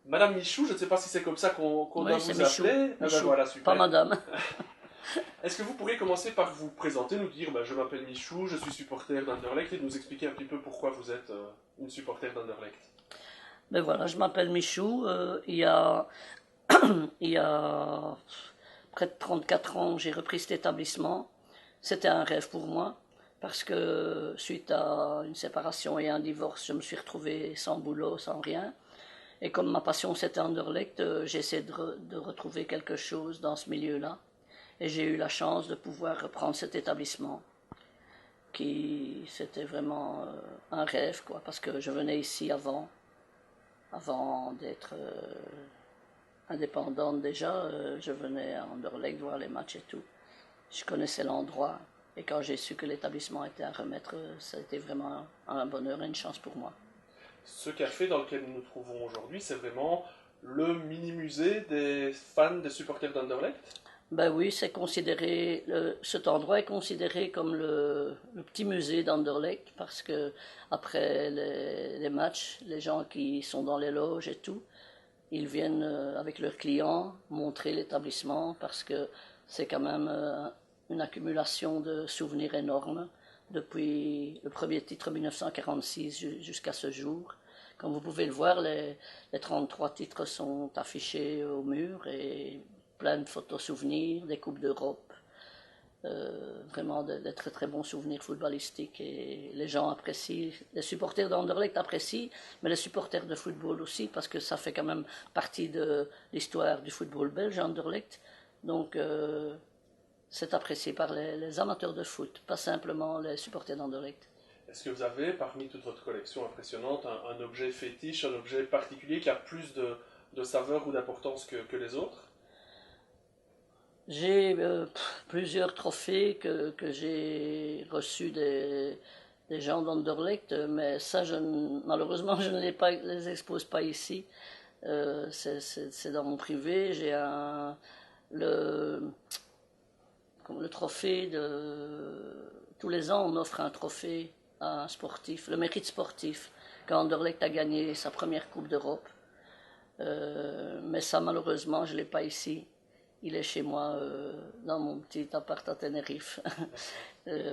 Madame Michou, je ne sais pas si c'est comme ça qu'on Oui, doit c'est vous Michou. appeler. Ah ben Michou, voilà, pas super. madame. Est-ce que vous pourriez commencer par vous présenter, nous dire je m'appelle Michou, je suis supporter d'Anderlecht et nous expliquer un petit peu pourquoi vous êtes une supporter d'Anderlecht. Ben voilà, je m'appelle Michou. Il y a près de 34 ans, j'ai repris cet établissement. C'était un rêve pour moi parce que suite à une séparation et un divorce, je me suis retrouvé sans boulot, sans rien. Et comme ma passion c'était Anderlecht, j'ai essayé de retrouver quelque chose dans ce milieu-là. Et j'ai eu la chance de pouvoir reprendre cet établissement, qui c'était vraiment un rêve, quoi, parce que je venais ici avant d'être indépendante déjà, je venais à Anderlecht voir les matchs et tout. Je connaissais l'endroit, et quand j'ai su que l'établissement était à remettre, ça a été vraiment un bonheur et une chance pour moi. Ce café dans lequel nous nous trouvons aujourd'hui, c'est vraiment le mini-musée des fans, des supporters d'Anderlecht. Ben oui, c'est considéré, cet endroit est considéré comme le petit musée d'Anderlecht parce que après les matchs, les gens qui sont dans les loges et tout, ils viennent avec leurs clients montrer l'établissement parce que c'est quand même une accumulation de souvenirs énormes depuis le premier titre 1946 jusqu'à ce jour. Comme vous pouvez le voir, les 33 titres sont affichés au mur et plein de photos souvenirs, des Coupes d'Europe, vraiment des très très bons souvenirs footballistiques et les gens apprécient, les supporters d'Anderlecht apprécient, mais les supporters de football aussi parce que ça fait quand même partie de l'histoire du football belge, Anderlecht. Donc c'est apprécié par les amateurs de foot, pas simplement les supporters d'Anderlecht. Est-ce que vous avez, parmi toute votre collection impressionnante, un objet fétiche, un objet particulier qui a plus de saveur ou d'importance que les autres? J'ai plusieurs trophées que j'ai reçus des gens d'Anderlecht, mais ça, malheureusement, je ne les expose pas ici. C'est dans mon privé. J'ai le, le trophée tous les ans, on offre un trophée à un sportif, le mérite sportif, quand Anderlecht a gagné sa première Coupe d'Europe. Mais ça, malheureusement, je ne l'ai pas ici. Il est chez moi dans mon petit appart à Tenerife.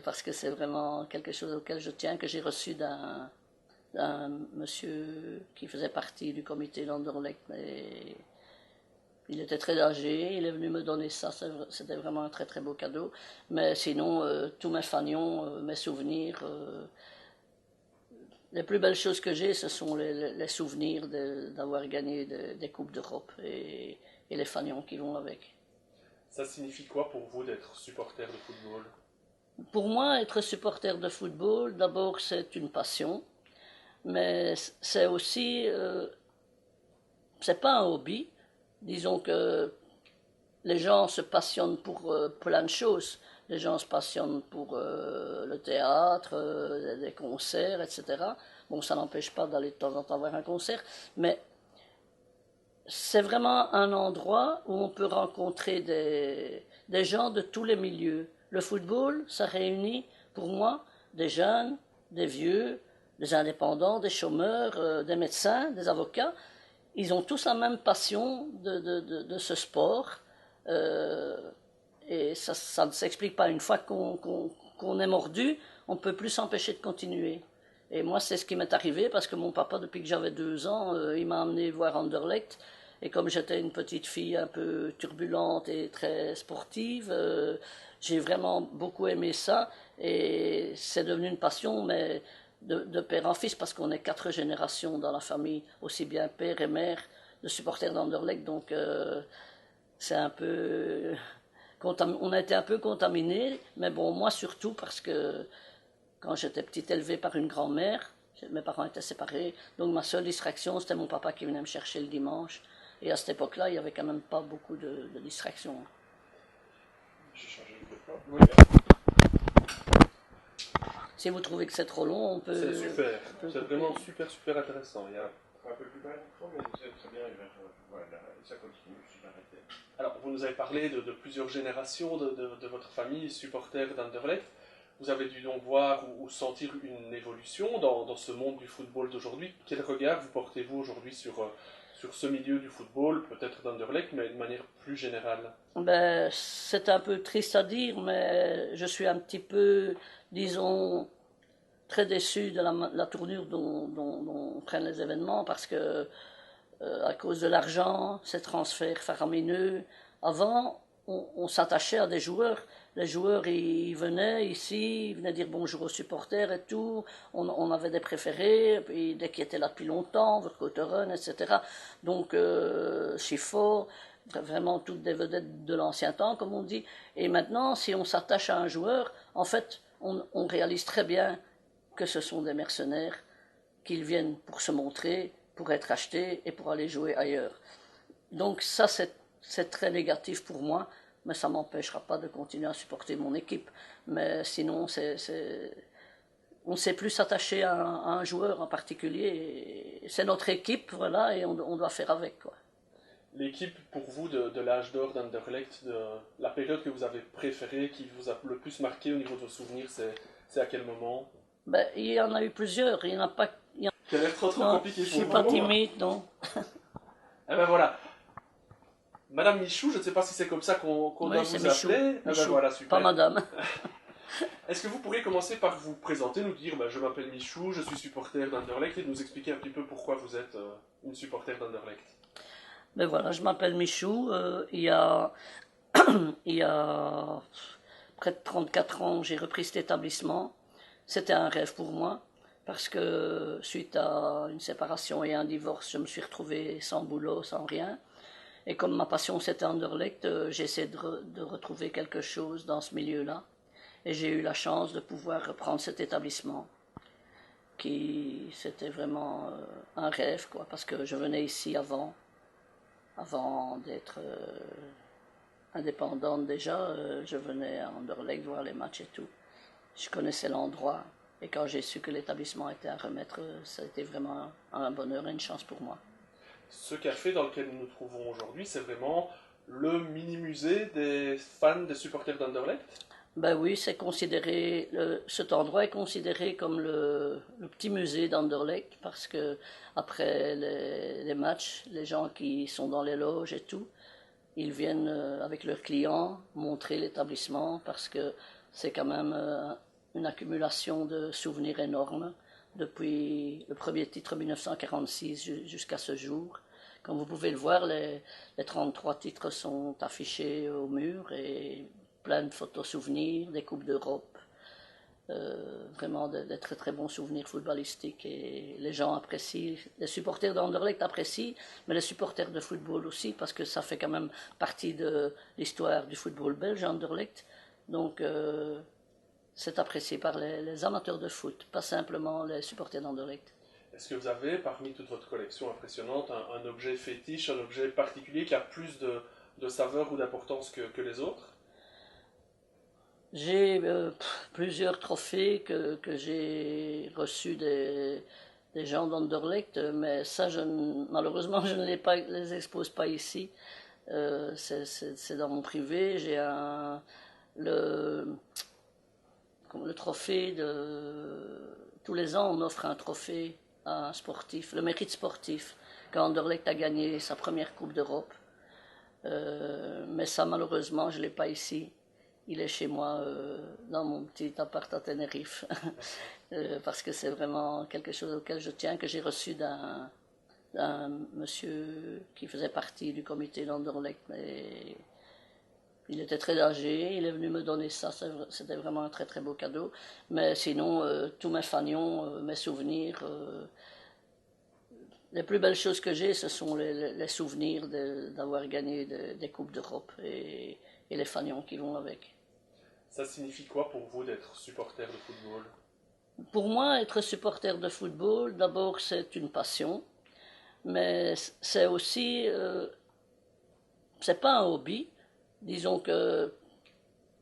Parce que c'est vraiment quelque chose auquel je tiens, que j'ai reçu d'un monsieur qui faisait partie du comité d'Anderlecht. Il était très âgé, il est venu me donner ça, c'était vraiment un très très beau cadeau. Mais sinon, tous mes fanions, mes souvenirs, les plus belles choses que j'ai, ce sont les souvenirs d'avoir gagné des Coupes d'Europe et les fanions qui vont avec. Ça signifie quoi pour vous d'être supporter de football? Pour moi, être supporter de football, d'abord c'est une passion, mais c'est aussi, c'est pas un hobby. Disons que les gens se passionnent pour plein de choses. Les gens se passionnent pour le théâtre, des concerts, etc. Bon, ça n'empêche pas d'aller de temps en temps voir un concert, mais c'est vraiment un endroit où on peut rencontrer des gens de tous les milieux. Le football, ça réunit, pour moi, des jeunes, des vieux, des indépendants, des chômeurs, des médecins, des avocats. Ils ont tous la même passion de ce sport. Euh, et ça ne s'explique pas. Une fois qu'on est mordu, on ne peut plus s'empêcher de continuer. Et moi, c'est ce qui m'est arrivé parce que mon papa, depuis que j'avais 2 ans, il m'a amené voir Anderlecht. Et comme j'étais une petite fille un peu turbulente et très sportive, j'ai vraiment beaucoup aimé ça. Et c'est devenu une passion, mais de père en fils, parce qu'on est 4 générations dans la famille, aussi bien père et mère, de supporters d'Anderlecht. Donc, c'est un peu. On a été un peu contaminés, mais bon, moi surtout parce que quand j'étais petite, élevée par une grand-mère, mes parents étaient séparés, donc ma seule distraction, c'était mon papa qui venait me chercher le dimanche. Et à cette époque-là, il n'y avait quand même pas beaucoup de distractions. J'ai changé de quoi? Oui. Si vous trouvez que c'est trop long, on peut. C'est super, c'est couper. vraiment super super intéressant. Il y a... Un peu plus bas, mais c'est très bien, voilà, ça continue, je suis arrêté. Alors, vous nous avez parlé de plusieurs générations de votre famille, supporters d'Anderlecht. Vous avez dû donc voir ou sentir une évolution dans ce monde du football d'aujourd'hui. Quel regard vous portez-vous aujourd'hui sur sur ce milieu du football, peut-être d'Anderlecht, mais de manière plus générale? Ben, c'est un peu triste à dire, mais je suis un petit peu, disons, très déçu de la tournure dont prennent les événements parce que à cause de l'argent, ces transferts faramineux. Avant, on s'attachait à des joueurs. Les joueurs, ils venaient ici, ils venaient dire bonjour aux supporters et tout. On avait des préférés, puis dès qu'ils étaient là depuis longtemps, Vercouteren, etc. Donc, Schiffer, vraiment toutes des vedettes de l'ancien temps, comme on dit. Et maintenant, si on s'attache à un joueur, en fait, on réalise très bien que ce sont des mercenaires, qu'ils viennent pour se montrer, pour être achetés et pour aller jouer ailleurs. Donc ça, c'est très négatif pour moi, mais ça ne m'empêchera pas de continuer à supporter mon équipe. Mais sinon, on ne sait plus s'attacher à un joueur en particulier. C'est notre équipe, voilà, et on doit faire avec, quoi. L'équipe, pour vous, de l'âge d'or d'Anderlecht, de la période que vous avez préférée, qui vous a le plus marqué au niveau de vos souvenirs, c'est à quel moment? Ben, il y en a eu plusieurs, il n'y en a pas... Qui a l'air trop Non, compliqué je pour suis vous. pas timide, non. Eh ben voilà. Madame Michou, je ne sais pas si c'est comme ça qu'on Oui, doit c'est vous Michou. appeler. Eh ben Michou, voilà, super. pas madame. Est-ce que vous pourriez commencer par vous présenter, nous dire je m'appelle Michou, je suis supporter d'Anderlecht, et nous expliquer un petit peu pourquoi vous êtes une supporter d'Anderlecht? Ben voilà, je m'appelle Michou. Il y a près de 34 ans, j'ai repris cet établissement. C'était un rêve pour moi, parce que suite à une séparation et un divorce, je me suis retrouvé sans boulot, sans rien. Et comme ma passion c'était Anderlecht, j'ai essayé de retrouver quelque chose dans ce milieu-là. Et j'ai eu la chance de pouvoir reprendre cet établissement, qui c'était vraiment un rêve, quoi, parce que je venais ici avant d'être indépendante déjà, je venais à Anderlecht voir les matchs et tout. Je connaissais l'endroit. Et quand j'ai su que l'établissement était à remettre, ça a été vraiment un bonheur et une chance pour moi. Ce café dans lequel nous nous trouvons aujourd'hui, c'est vraiment le mini-musée des fans, des supporters d'Anderlecht? Ben oui, c'est considéré, cet endroit est considéré comme le petit musée d'Anderlecht parce que après les matchs, les gens qui sont dans les loges et tout, ils viennent avec leurs clients montrer l'établissement parce que c'est quand même une accumulation de souvenirs énormes depuis le premier titre 1946 jusqu'à ce jour. Comme vous pouvez le voir, les 33 titres sont affichés au mur et plein de photos souvenirs, des Coupes d'Europe, vraiment des très très bons souvenirs footballistiques et les gens apprécient, les supporters d'Anderlecht apprécient, mais les supporters de football aussi parce que ça fait quand même partie de l'histoire du football belge, Anderlecht. Donc c'est apprécié par les amateurs de foot, pas simplement les supporters d'Anderlecht. Est-ce que vous avez, parmi toute votre collection impressionnante, un objet fétiche, un objet particulier qui a plus de saveur ou d'importance que les autres? J'ai plusieurs trophées que j'ai reçus des gens d'Anderlecht, mais ça, malheureusement, je ne les expose pas ici. C'est dans mon privé. J'ai le trophée tous les ans, on offre un trophée à un sportif, le mérite sportif, quand Anderlecht a gagné sa première Coupe d'Europe. Mais ça, malheureusement, je ne l'ai pas ici. Il est chez moi, dans mon petit appart à Tenerife. Parce que c'est vraiment quelque chose auquel je tiens, que j'ai reçu d'un monsieur qui faisait partie du comité d'Anderlecht. Il était très âgé, il est venu me donner ça, c'était vraiment un très très beau cadeau. Mais sinon, tous mes fanions, mes souvenirs, les plus belles choses que j'ai, ce sont les souvenirs d'avoir gagné des Coupes d'Europe et les fanions qui vont avec. Ça signifie quoi pour vous d'être supporter de football? Pour moi, être supporter de football, d'abord c'est une passion, mais c'est aussi, c'est pas un hobby. Disons que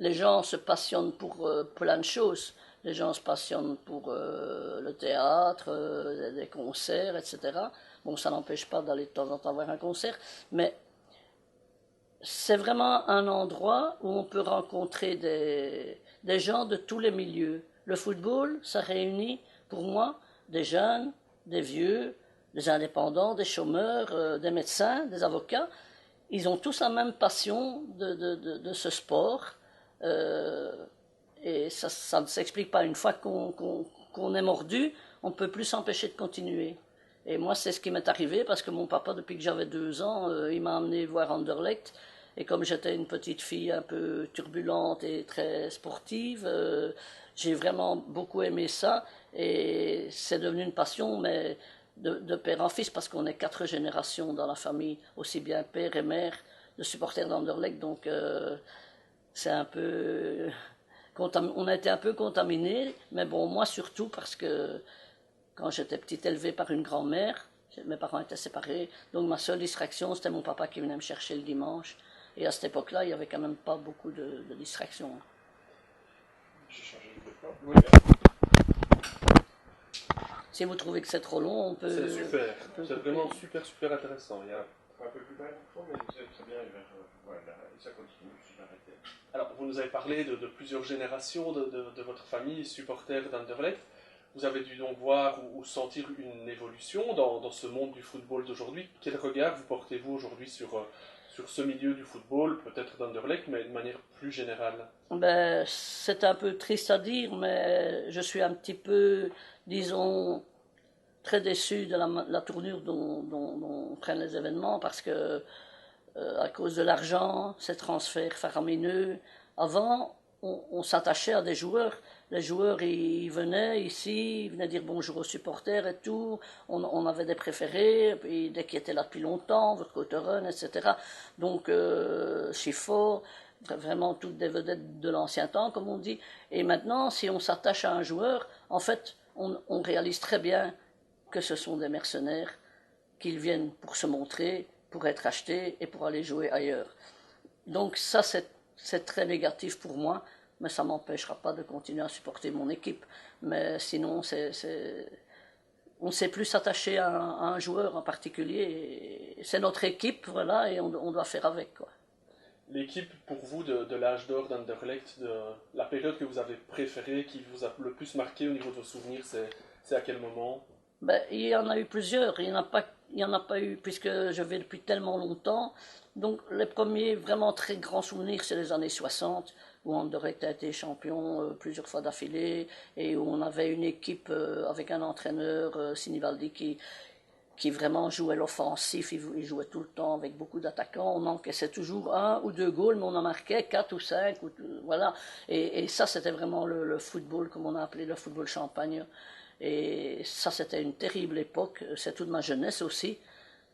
les gens se passionnent pour plein de choses. Les gens se passionnent pour le théâtre, des concerts, etc. Bon, ça n'empêche pas d'aller de temps en temps voir un concert, mais c'est vraiment un endroit où on peut rencontrer des gens de tous les milieux. Le football, ça réunit, pour moi, des jeunes, des vieux, des indépendants, des chômeurs, des médecins, des avocats, ils ont tous la même passion de ce sport. Et ça ne s'explique pas. Une fois qu'on est mordu, on ne peut plus s'empêcher de continuer. Et moi, c'est ce qui m'est arrivé parce que mon papa, depuis que j'avais 2 ans, il m'a amené voir Anderlecht. Et comme j'étais une petite fille un peu turbulente et très sportive, j'ai vraiment beaucoup aimé ça. Et c'est devenu une passion, mais de père en fils, parce qu'on est 4 générations dans la famille, aussi bien père et mère, de supporters d'Anderlecht. Donc c'est un peu... On a été un peu contaminés, mais bon, moi surtout parce que quand j'étais petite, élevée par une grand-mère, mes parents étaient séparés, donc ma seule distraction, c'était mon papa qui venait me chercher le dimanche. Et à cette époque-là, il n'y avait quand même pas beaucoup de distractions. J'ai changé de plan. Oui, Si vous trouvez que c'est trop long, on peut... c'est super. C'est vraiment super intéressant. Il y a... Un peu plus bas, mais vous êtes très bien vers. Voilà, et ça continue, je vais arrêter. Alors, vous nous avez parlé de plusieurs générations de votre famille, supporters d'Anderlecht. Vous avez dû donc voir ou sentir une évolution dans ce monde du football d'aujourd'hui. Quel regard vous portez-vous aujourd'hui sur ce milieu du football, peut-être d'Anderlecht, mais de manière plus générale? Ben, c'est un peu triste à dire, mais je suis un petit peu, disons, très déçu de la tournure dont prennent les événements, parce que à cause de l'argent, ces transferts faramineux, avant, on s'attachait à des joueurs. Les joueurs, ils venaient ici, ils venaient dire bonjour aux supporters et tout. On avait des préférés, puis dès qu'ils étaient là depuis longtemps, Vercouteren, etc. Donc, Schiffer, vraiment toutes des vedettes de l'ancien temps, comme on dit. Et maintenant, si on s'attache à un joueur, en fait, on réalise très bien que ce sont des mercenaires, qu'ils viennent pour se montrer, pour être achetés et pour aller jouer ailleurs. Donc ça, c'est très négatif pour moi, mais ça ne m'empêchera pas de continuer à supporter mon équipe. Mais sinon, on ne sait plus s'attacher à un joueur en particulier. C'est notre équipe, voilà, et on doit faire avec, quoi. L'équipe, pour vous, de l'âge d'or d'Anderlecht, de la période que vous avez préférée, qui vous a le plus marqué au niveau de vos souvenirs, c'est à quel moment? Ben, il y en a eu plusieurs, il n'y en a pas eu, puisque je vais depuis tellement longtemps. Donc les premiers vraiment très grands souvenirs, c'est les années 60, où Anderlecht a été champion plusieurs fois d'affilée, et où on avait une équipe avec un entraîneur, Sinibaldi, qui vraiment jouait l'offensif, il jouait tout le temps avec beaucoup d'attaquants, on encaissait toujours 1 ou 2 goals, mais on en marquait 4 ou 5, voilà. Et ça, c'était vraiment le football, comme on a appelé le football champagne. Et ça, c'était une terrible époque, c'est toute ma jeunesse aussi.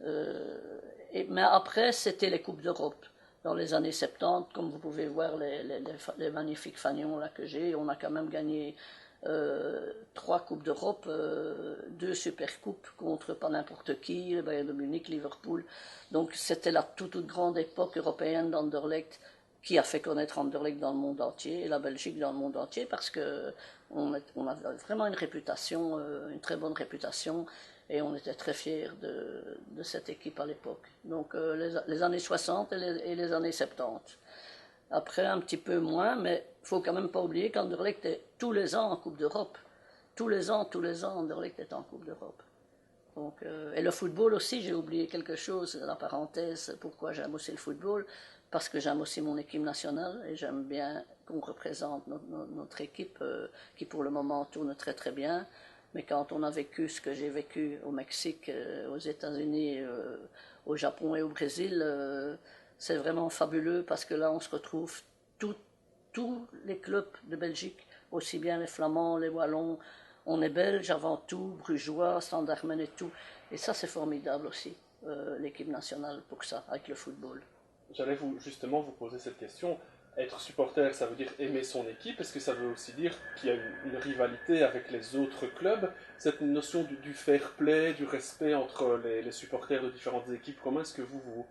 Mais après, c'était les Coupes d'Europe. Dans les années 70, comme vous pouvez voir les magnifiques fanions là que j'ai, on a quand même gagné 3 Coupes d'Europe, 2 Supercoupes contre pas n'importe qui, le Bayern de Munich, Liverpool. Donc c'était la toute grande époque européenne d'Anderlecht qui a fait connaître Anderlecht dans le monde entier et la Belgique dans le monde entier, parce que on avait vraiment une réputation, une très bonne réputation, et on était très fiers de cette équipe à l'époque. Donc les années 60 et les années 70. Après, un petit peu moins, mais il ne faut quand même pas oublier qu'Anderlecht est tous les ans en Coupe d'Europe. Tous les ans, Anderlecht est en Coupe d'Europe. Donc, et le football aussi, j'ai oublié quelque chose, la parenthèse, pourquoi j'aime aussi le football, parce que j'aime aussi mon équipe nationale, et j'aime bien qu'on représente notre équipe, qui pour le moment tourne très très bien. Mais quand on a vécu ce que j'ai vécu au Mexique, aux États-Unis, au Japon et au Brésil, c'est vraiment fabuleux, parce que là on se retrouve tous les clubs de Belgique, aussi bien les Flamands, les Wallons. On est belge avant tout, brugeois, standardmen et tout. Et ça, c'est formidable aussi, l'équipe nationale pour ça, avec le football. J'allais justement vous poser cette question. Être supporter, ça veut dire aimer son équipe. Est-ce que ça veut aussi dire qu'il y a une rivalité avec les autres clubs? Cette notion du fair play, du respect entre les supporters de différentes équipes, comment est-ce que vous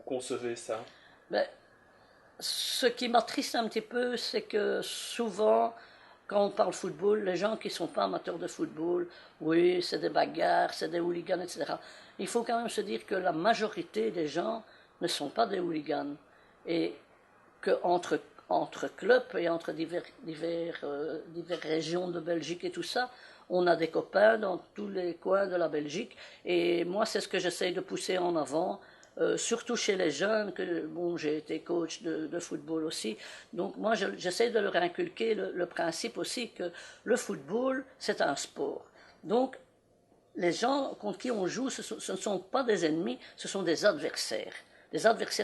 concevez ça? Ben, ce qui m'attriste un petit peu, c'est que souvent, quand on parle football, les gens qui ne sont pas amateurs de football, oui, c'est des bagarres, c'est des hooligans, etc. Il faut quand même se dire que la majorité des gens ne sont pas des hooligans. Et qu'entre clubs et entre diverses régions de Belgique et tout ça, On a des copains dans tous les coins de la Belgique. Et moi, c'est ce que j'essaye de pousser en avant. Surtout chez les jeunes, que bon, j'ai été coach de football aussi, donc moi j'essaie de leur inculquer le principe aussi que le football c'est un sport. Donc les gens contre qui on joue, ce ne sont pas des ennemis, ce sont des adversaires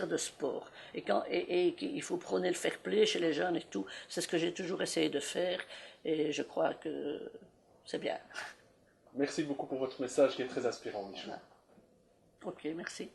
de sport. Et il faut prôner le fair play chez les jeunes et tout, c'est ce que j'ai toujours essayé de faire, et je crois que c'est bien. Merci beaucoup pour votre message qui est très inspirant, Michel. Voilà. Ok, merci.